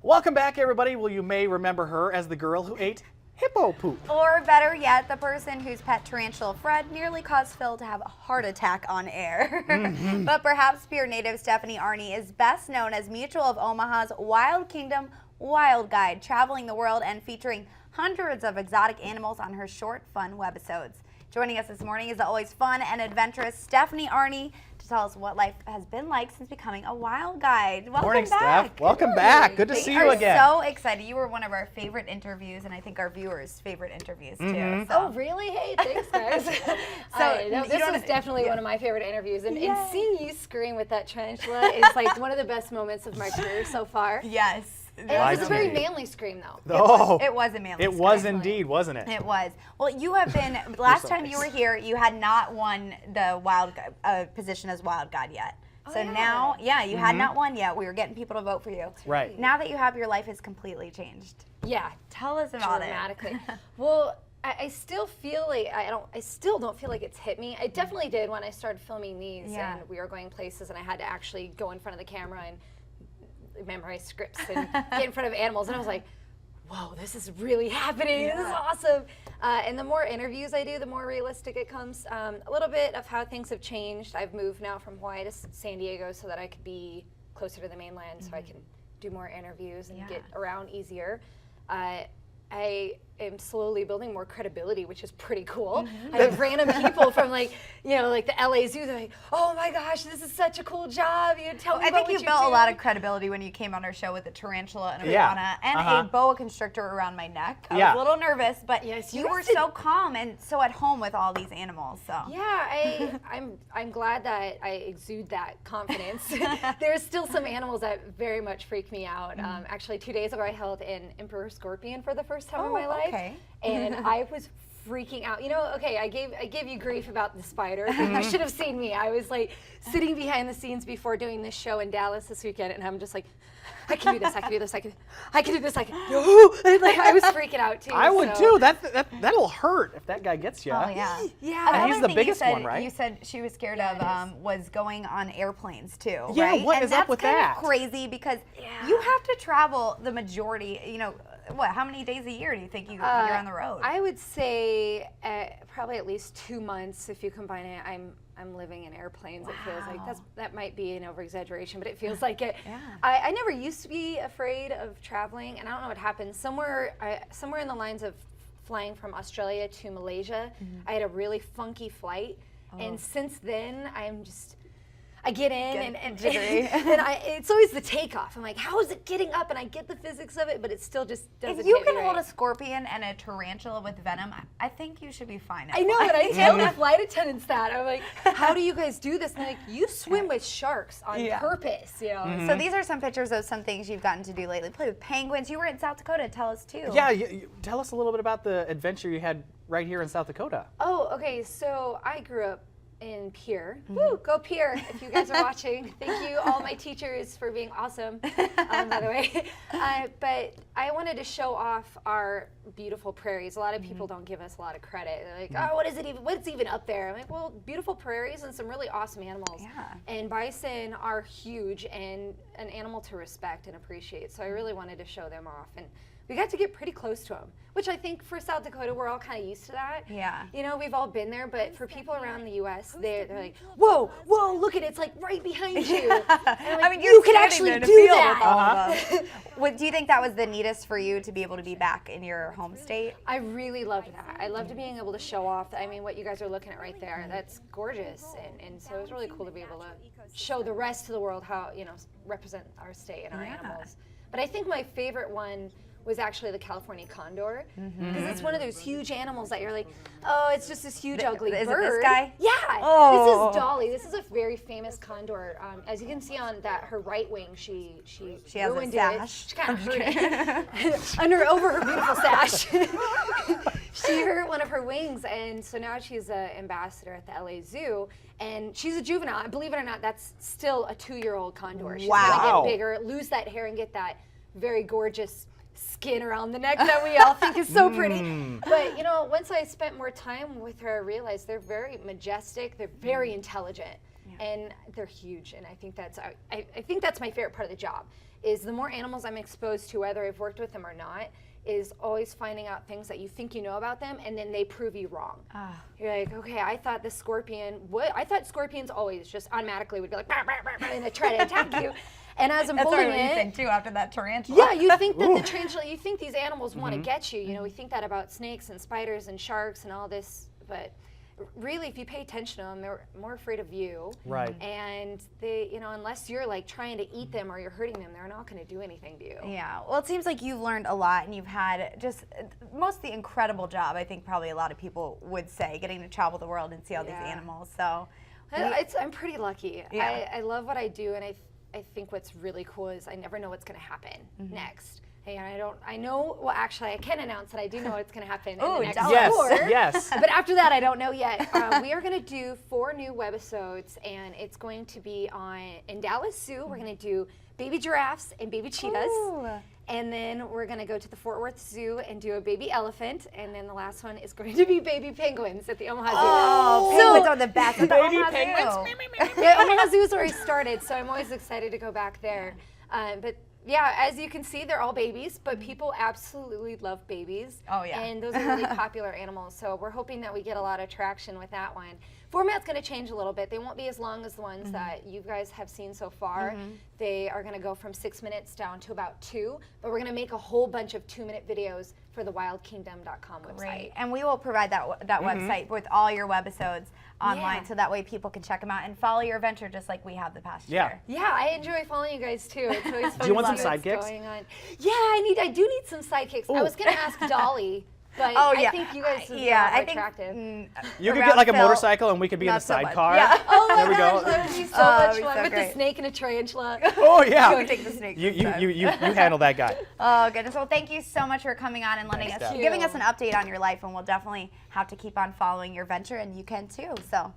Welcome back, everybody. Well, you may remember her as the girl who ate hippo poop. Or better yet, the person whose pet tarantula Fred nearly caused Phil to have a heart attack on air. But perhaps Pierre native Stephanie Arne is best known as Mutual of Omaha's Wild Kingdom Wild Guide, traveling the world and featuring hundreds of exotic animals on her short, fun webisodes. Joining us this morning is the always fun and adventurous Stephanie Arne to tell us what life has been like since becoming a wild guide. Welcome Morning, back. Steph. Welcome back. Good to see you again. So excited. You were one of our favorite interviews, and I think our viewers' favorite interviews too. So. Oh, really? Hey, thanks, guys. This was definitely one of my favorite interviews, and seeing you scream with that tarantula is like one of the best moments of my career so far. Yes. It was a very manly scream, though. Oh, it was a manly scream. It was indeed, wasn't it? It was. Well, you have been, last time you were here, you had not won the wild position as wild guide yet. So now, you had not won yet. We were getting people to vote for you. Right. Now that you have, your life has completely changed. Yeah. Tell us about dramatically. Well, I still feel like I still don't feel like it's hit me. I definitely did when I started filming these, and we were going places, and I had to actually go in front of the camera and memorize scripts and get in front of animals, and I was like, whoa, this is really happening. This is awesome. And the more interviews I do, the more realistic it comes. A little bit of how things have changed. I've moved now from Hawaii to San Diego so that I could be closer to the mainland, so I can do more interviews and get around easier. I am slowly building more credibility, which is pretty cool. I have random people from like the LA Zoo. They're like, "Oh my gosh, this is such a cool job! You tell me about what you do." I think you built a lot of credibility when you came on our show with a tarantula and a piranha and a boa constrictor around my neck. I was a little nervous, but you were so calm and so at home with all these animals. So I'm glad that I exude that confidence. There's still some animals that very much freak me out. Actually, 2 days ago, I held an emperor scorpion for the first time in my life. And I was freaking out. I gave you grief about the spider. You should have seen me. I was like sitting behind the scenes before doing this show in Dallas this weekend, and I'm just like, I can do this, I can do this, I can do this, like I was freaking out too. I would too. That'll hurt if that guy gets you. Oh yeah. And he's the biggest one, right? You said she was scared of was going on airplanes too, yeah, right? What is up with that? That's kind of crazy because you have to travel the majority, how many days a year do you think you're on the road? I would say probably at least 2 months if you combine it. I'm living in airplanes. It feels like that might be an over-exaggeration, but it feels like it. I never used to be afraid of traveling, and I don't know what happened. Somewhere in the lines of flying from Australia to Malaysia, I had a really funky flight, and since then I get in and it's always the takeoff. I'm like, how is it getting up? And I get the physics of it, but it still just doesn't. If you hit me can hold right. a scorpion and a tarantula with venom, I think you should be fine. I know, but I tell the flight attendants that. I'm like, how do you guys do this? And they're like, you swim with sharks on purpose, So these are some pictures of some things you've gotten to do lately. Play with penguins. You were in South Dakota. Tell us too. Yeah, tell us a little bit about the adventure you had right here in South Dakota. Oh, okay. So I grew up in Pierre. Woo, go Pierre if you guys are watching. Thank you all my teachers for being awesome, by the way. But I wanted to show off our beautiful prairies. A lot of people don't give us a lot of credit. They're like, oh, what's even up there? I'm like, well, beautiful prairies and some really awesome animals. And bison are huge and an animal to respect and appreciate. So I really wanted to show them off. And we got to get pretty close to them, which I think for South Dakota, we're all kind of used to that. Yeah. We've all been there, but for people around the U.S., they're like, whoa, look at it, it's like right behind you. And I'm like, you can actually do that. Do you think that was the neatest for you to be able to be back in your home state? I really loved that. I loved being able to show off. I mean, what you guys are looking at right there, that's gorgeous. And so it was really cool to be able to show the rest of the world how, represent our state and our animals. But I think my favorite one was actually the California condor, because it's one of those huge animals that you're like, oh, it's just this huge ugly bird. Is it this guy? Yeah, Oh. This is Dolly. This is a very famous condor. As you can see on her right wing, she has ruined a sash. She kind of hurt it. Over her beautiful sash. She hurt one of her wings, and so now she's an ambassador at the LA Zoo, and she's a juvenile. Believe it or not, that's still a 2-year-old condor. She's gonna get bigger, lose that hair, and get that very gorgeous skin around the neck that we all think is so pretty. But once I spent more time with her, I realized they're very majestic, they're very intelligent. and they're huge. And I think that's I think that's my favorite part of the job, is the more animals I'm exposed to, whether I've worked with them or not, is always finding out things that you think you know about them, and then they prove you wrong. You're like, okay, I thought the scorpion I thought scorpions always just automatically would go like, bah, bah, bah, bah, and they try to attack you. And as I'm holding what you it, think too after that tarantula. yeah, you think that the tarantula, you think these animals want to get you. You know, we think that about snakes and spiders and sharks and all this, but really, if you pay attention to them, they're more afraid of you. Right. And they, you know, unless you're like trying to eat them or you're hurting them, they're not going to do anything to you. Yeah. Well, it seems like you've learned a lot, and you've had just mostly incredible job. I think probably a lot of people would say, getting to travel the world and see all these animals. So I'm pretty lucky. Yeah. I love what I do, and I think what's really cool is I never know what's going to happen next. And I know, well, actually, I can announce that I do know what's going to happen in the next yes, 4. yes. But after that, I don't know yet. We are going to do 4 new webisodes, and it's going to be in Dallas Zoo. We're going to do baby giraffes and baby cheetahs. Ooh. And then we're going to go to the Fort Worth Zoo and do a baby elephant. And then the last one is going to be baby penguins at the Omaha Zoo. Oh, penguins are the best. At the Baby Omaha penguins. Zoo. Yeah, Omaha Zoo's already started, so I'm always excited to go back there. But yeah, as you can see, they're all babies, but people absolutely love babies. Oh, yeah. And those are really popular animals, so we're hoping that we get a lot of traction with that one. Format's going to change a little bit. They won't be as long as the ones that you guys have seen so far. They are going to go from 6 minutes down to about 2, but we're going to make a whole bunch of 2-minute videos for the wildkingdom.com website. Great. And we will provide that website with all your webisodes online, so that way people can check them out and follow your adventure just like we have the past year. Yeah, I enjoy following you guys too. It's always fun. Do you want to some see what's sidekicks? going on. Yeah, I do need some sidekicks. I was going to ask Dolly, but I think you guys would be a lot more attractive. You could get like a motorcycle and we could be in the sidecar. Yeah. Oh my There we gosh, go. that would be so much it'd be fun so with great. the snake and a tarantula. Oh yeah. Go take the snake. You handle that guy. Oh goodness. Well, thank you so much for coming on and letting Thanks, us, Deb. giving us an update on your life, and we'll definitely have to keep on following your venture, and you can too. So